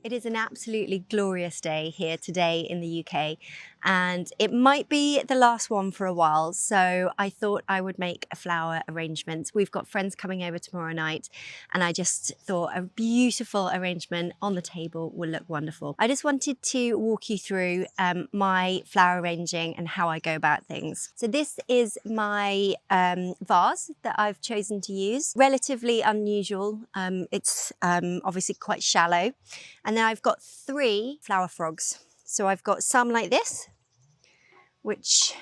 It is an absolutely glorious day here today in the UK, and it might be the last one for a while, so I thought I would make a flower arrangement. We've got friends coming over tomorrow night, and I just thought a beautiful arrangement on the table will look wonderful. I just wanted to walk you through my flower arranging and how I go about things. So this is my vase that I've chosen to use. Relatively unusual. It's obviously quite shallow. And then I've got 3 flower frogs. So I've got some like this, which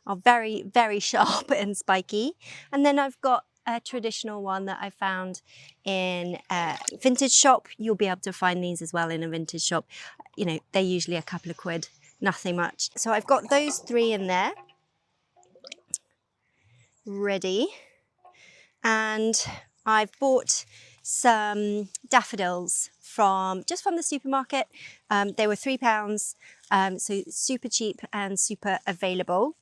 are very, very sharp and spiky. And then I've got a traditional one that I found in a vintage shop. You'll be able to find these as well in a vintage shop. You know, they're usually a couple of quid, nothing much. So I've got those 3 in there, ready. And I've bought some daffodils from the supermarket. They were £3, so super cheap and super available.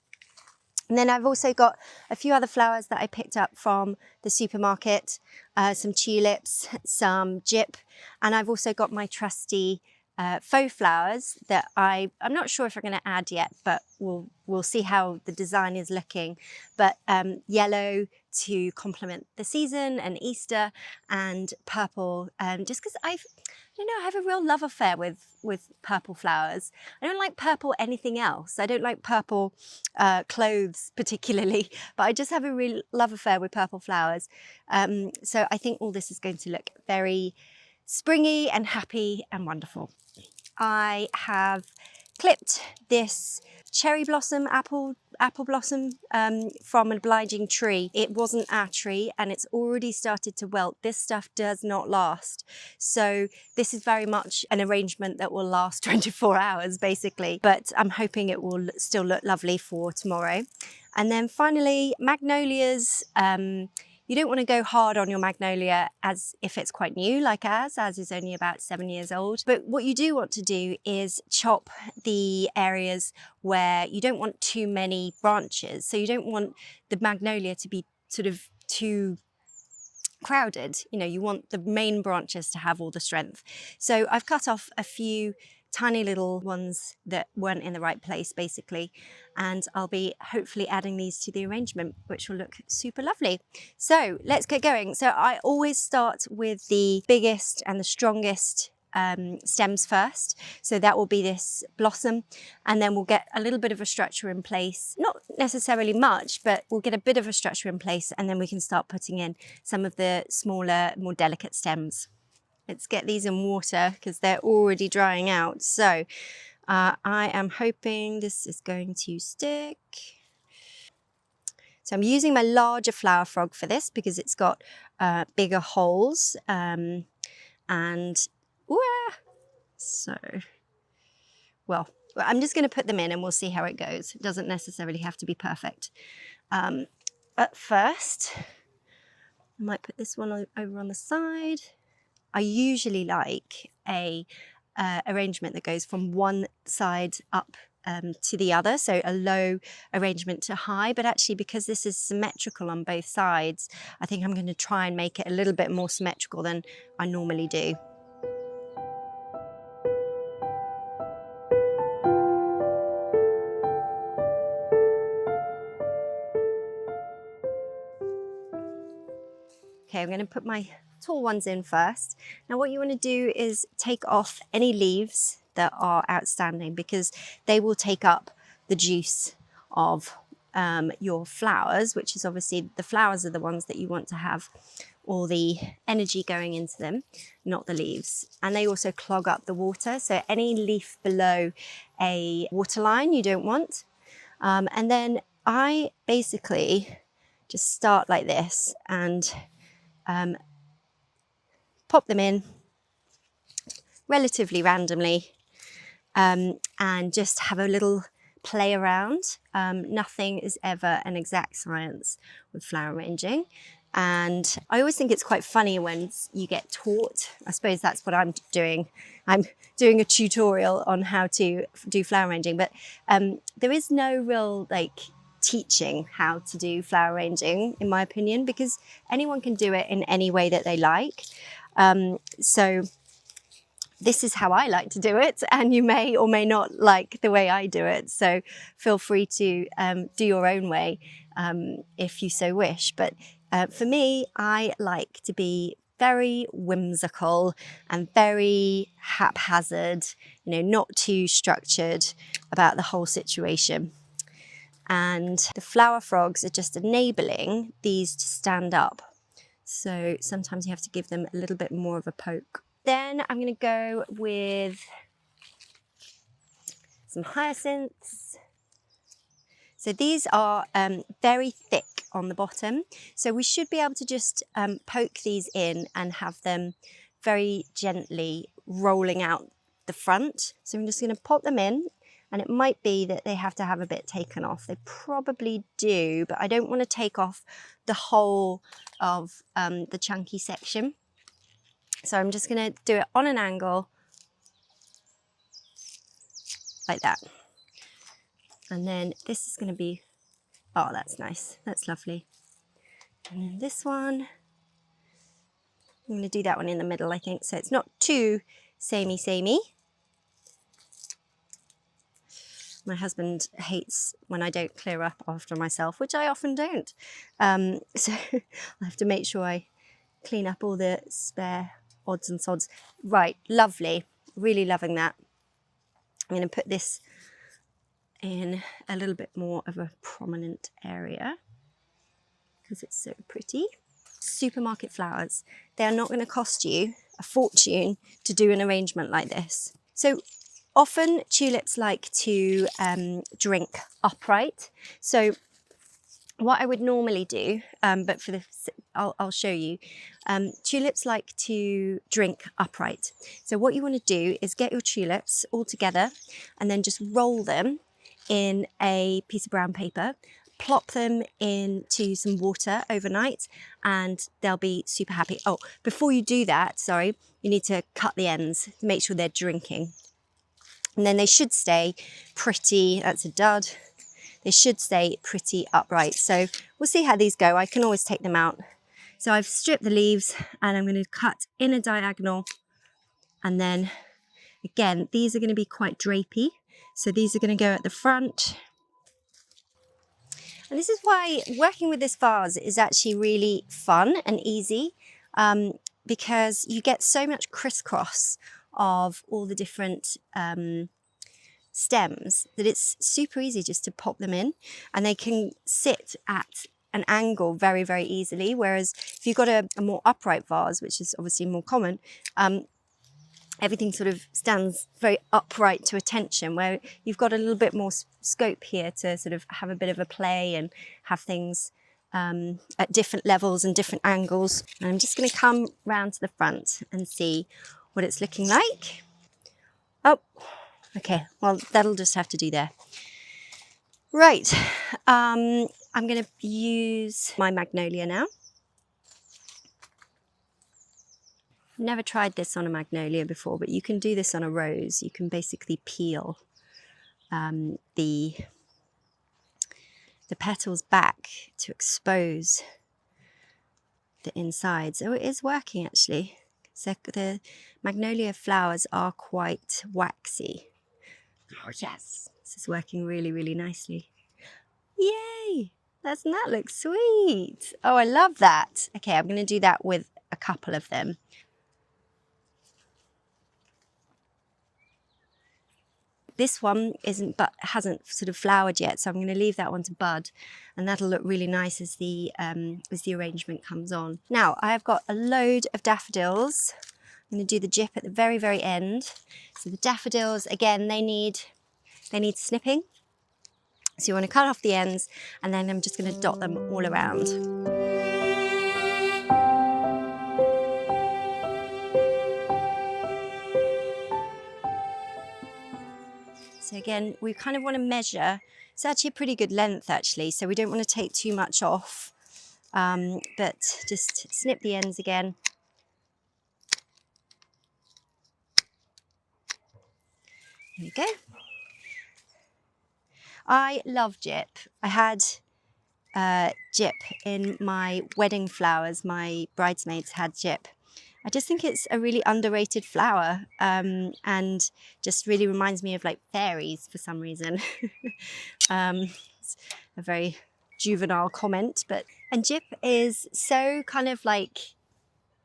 And then I've also got a few other flowers that I picked up from the supermarket, some tulips, some gyp, and I've also got my trusty faux flowers that I'm not sure if I'm going to add yet, but we'll see how the design is looking. But yellow to complement the season and Easter, and purple, just because I have a real love affair with purple flowers. I don't like purple anything else. I don't like purple clothes particularly, but I just have a real love affair with purple flowers. So I think all this is going to look very springy and happy and wonderful. I have clipped this cherry blossom, apple blossom from an obliging tree. It wasn't our tree and it's already started to wilt. This stuff does not last. So this is very much an arrangement that will last 24 hours basically, but I'm hoping it will still look lovely for tomorrow. And then finally, magnolias. You don't want to go hard on your magnolia as if it's quite new, like ours. Ours is only about 7 years old. But what you do want to do is chop the areas where you don't want too many branches. So you don't want the magnolia to be sort of too crowded. You know, you want the main branches to have all the strength. So I've cut off a few tiny little ones that weren't in the right place basically, and I'll be hopefully adding these to the arrangement, which will look super lovely. So let's get going. So I always start with the biggest and the strongest stems first. So that will be this blossom, and then we'll get a little bit of a structure in place, not necessarily much, but we'll get a bit of a structure in place, and then we can start putting in some of the smaller, more delicate stems. Let's get these in water because they're already drying out. So I am hoping this is going to stick. So I'm using my larger flower frog for this because it's got bigger holes. So, well, I'm just going to put them in and we'll see how it goes. It doesn't necessarily have to be perfect. At first, I might put this one over on the side. I usually like a arrangement that goes from one side up to the other, so a low arrangement to high, but actually because this is symmetrical on both sides, I think I'm going to try and make it a little bit more symmetrical than I normally do. Okay, I'm going to put my tall ones in first. Now what you want to do is take off any leaves that are outstanding because they will take up the juice of your flowers, which is obviously the flowers are the ones that you want to have all the energy going into them, not the leaves. And they also clog up the water. So any leaf below a water line you don't want. And then I basically just start like this and pop them in relatively randomly and just have a little play around. Nothing is ever an exact science with flower arranging. And I always think it's quite funny when you get taught. I suppose that's what I'm doing. I'm doing a tutorial on how to do flower arranging, but there is no real teaching how to do flower arranging, in my opinion, because anyone can do it in any way that they like. So this is how I like to do it, and you may or may not like the way I do it. So feel free to do your own way if you so wish. But for me, I like to be very whimsical and very haphazard, you know, not too structured about the whole situation. And the flower frogs are just enabling these to stand up. So sometimes you have to give them a little bit more of a poke. Then I'm going to go with some hyacinths. So these are very thick on the bottom. So we should be able to just poke these in and have them very gently rolling out the front. So I'm just going to pop them in, and it might be that they have to have a bit taken off. They probably do, but I don't want to take off the whole of the chunky section. So I'm just going to do it on an angle like that. And then this is going to be, oh, that's nice. That's lovely. And then this one, I'm going to do that one in the middle, I think. So it's not too samey. My husband hates when I don't clear up after myself, which I often don't. So I have to make sure I clean up all the spare odds and sods. Right, lovely. Really loving that. I'm going to put this in a little bit more of a prominent area because it's so pretty. Supermarket flowers. They are not going to cost you a fortune to do an arrangement like this. So often tulips like to drink upright. So what I would normally do, but for this, I'll show you, tulips like to drink upright. So what you want to do is get your tulips all together and then just roll them in a piece of brown paper, plop them into some water overnight, and they'll be super happy. Oh, before you do that, sorry, you need to cut the ends to make sure they're drinking. And then they should stay pretty, that's a dud, they should stay pretty upright. So we'll see how these go. I can always take them out. So I've stripped the leaves and I'm going to cut in a diagonal. And then again, these are going to be quite drapey. So these are going to go at the front. And this is why working with this vase is actually really fun and easy, because you get so much crisscross of all the different stems that it's super easy just to pop them in, and they can sit at an angle very, very easily. Whereas if you've got a more upright vase, which is obviously more common, everything sort of stands very upright to attention, where you've got a little bit more scope here to sort of have a bit of a play and have things at different levels and different angles. And I'm just going to come round to the front and see what it's looking like. Oh, okay, well, that'll just have to do there. Right, I'm going to use my magnolia now. Never tried this on a magnolia before, but you can do this on a rose. You can basically peel the petals back to expose the inside. So it is working actually. So the magnolia flowers are quite waxy. Oh yes, this is working really, really nicely. Yay! Doesn't that look sweet? Oh, I love that. Okay, I'm going to do that with a couple of them. This one hasn't sort of flowered yet, so I'm going to leave that one to bud, and that'll look really nice as the arrangement comes on. Now I have got a load of daffodils. I'm going to do the jip at the very, very end. So the daffodils, again, they need snipping. So you want to cut off the ends, and then I'm just going to dot them all around. So again, we kind of want to measure. It's actually a pretty good length actually, so we don't want to take too much off, but just snip the ends again. There we go. I love jip. I had jip in my wedding flowers. My bridesmaids had jip, I just think it's a really underrated flower, and just really reminds me of like fairies for some reason. It's a very juvenile comment, and gyp is so kind of like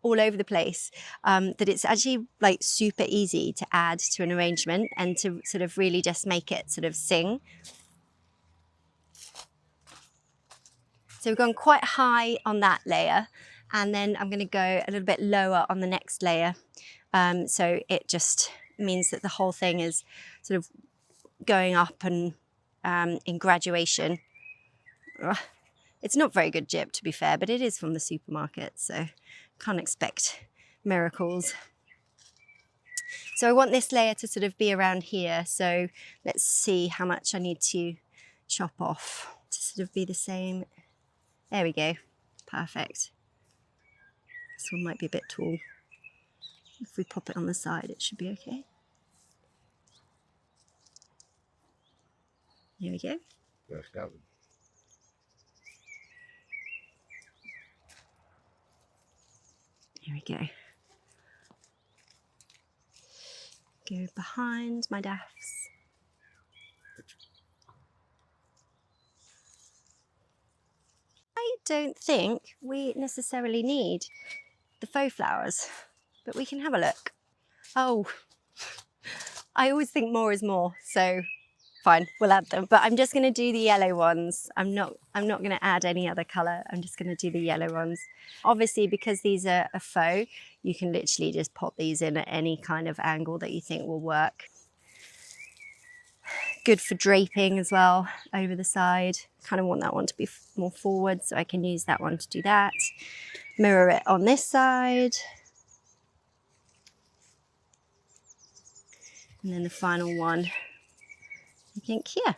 all over the place, that it's actually like super easy to add to an arrangement and to sort of really just make it sort of sing. So we've gone quite high on that layer, and then I'm going to go a little bit lower on the next layer. So it just means that the whole thing is sort of going up and in graduation. Ugh. It's not very good gyp, to be fair, but it is from the supermarket, so can't expect miracles. So I want this layer to sort of be around here. So let's see how much I need to chop off to sort of be the same. There we go. Perfect. This one might be a bit tall. If we pop it on the side, it should be okay. Here we go. Here we go. Go behind my daffs. I don't think we necessarily need the faux flowers, but we can have a look. Oh, I always think more is more, so fine, we'll add them. But I'm just going to do the yellow ones. I'm not going to add any other colour. I'm just going to do the yellow ones. Obviously, because these are a faux, you can literally just pop these in at any kind of angle that you think will work. Good for draping as well over the side. Kind of want that one to be more forward, so I can use that one to do that. Mirror it on this side. And then the final one, I think here.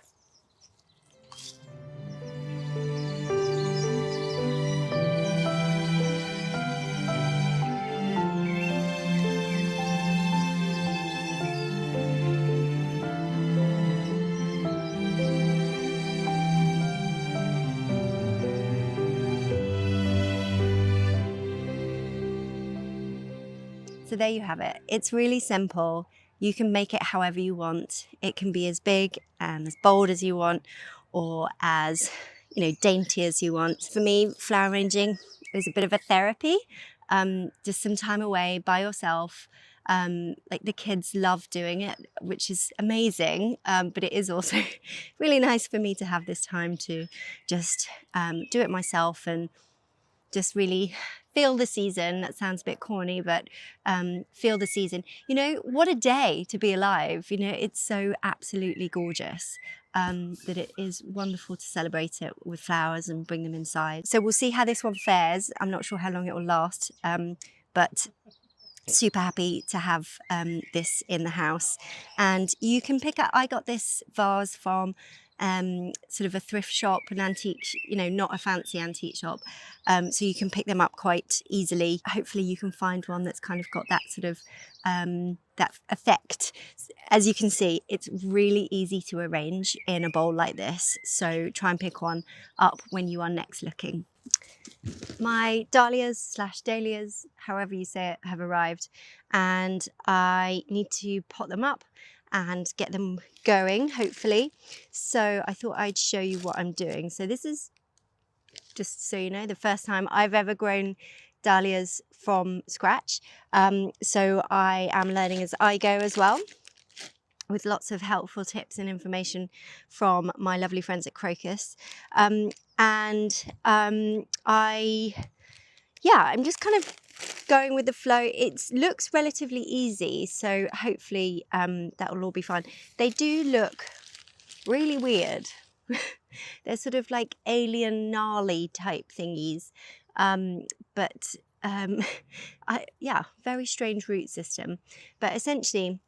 So there you have it. It's really simple. You can make it however you want. It can be as big and as bold as you want, or as, you know, dainty as you want. For me, flower arranging is a bit of a therapy. Just some time away by yourself. Like the kids love doing it, which is amazing. But it is also really nice for me to have this time to just do it myself and just really feel the season. That sounds a bit corny, but feel the season. You know, what a day to be alive. You know, it's so absolutely gorgeous that it is wonderful to celebrate it with flowers and bring them inside. So we'll see how this one fares. I'm not sure how long it will last, but super happy to have this in the house. And you can pick up, I got this vase from sort of a thrift shop, an antique, you know, not a fancy antique shop. So you can pick them up quite easily. Hopefully you can find one that's kind of got that sort of, that effect. As you can see, it's really easy to arrange in a bowl like this. So try and pick one up when you are next looking. My dahlias, however you say it, have arrived, and I need to pot them up and get them going, hopefully. So I thought I'd show you what I'm doing. So this is, just so you know, the first time I've ever grown dahlias from scratch. So I am learning as I go as well, with lots of helpful tips and information from my lovely friends at Crocus. I'm just kind of going with the flow. It looks relatively easy, so hopefully that will all be fine. They do look really weird. They're sort of like alien gnarly type thingies, very strange root system. But essentially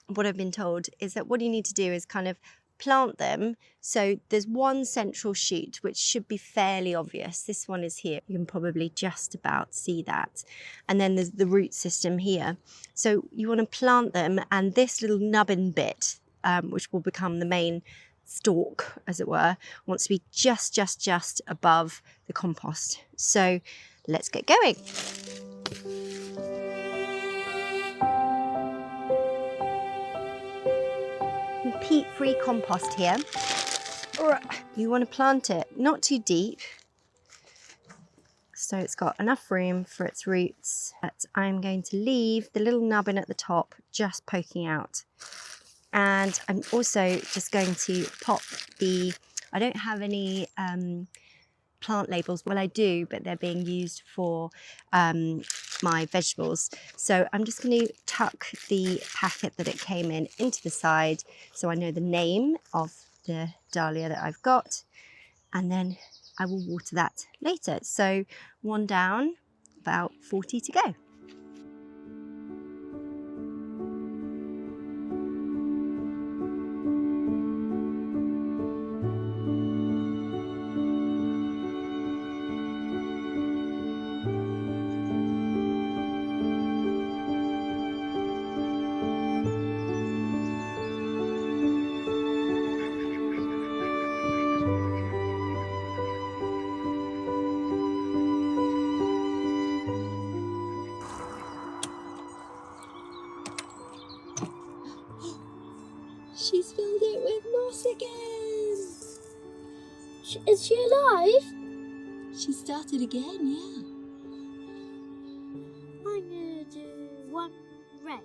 what I've been told is that what you need to do is kind of plant them. So there's one central shoot, which should be fairly obvious. This one is here. You can probably just about see that. And then there's the root system here. So you want to plant them, and this little nubbin bit, which will become the main stalk, as it were, wants to be just above the compost. So let's get going. peat-free compost here. You want to plant it not too deep, so it's got enough room for its roots. But I'm going to leave the little nubbin at the top just poking out. And I'm also just going to pop I don't have any plant labels. Well, I do, but they're being used for my vegetables. So I'm just going to tuck the packet that it came in into the side so I know the name of the dahlia that I've got, and then I will water that later. So 1 down, about 40 to go. She's filled it with moss again. Is she alive? She started again, yeah. I'm gonna do one red.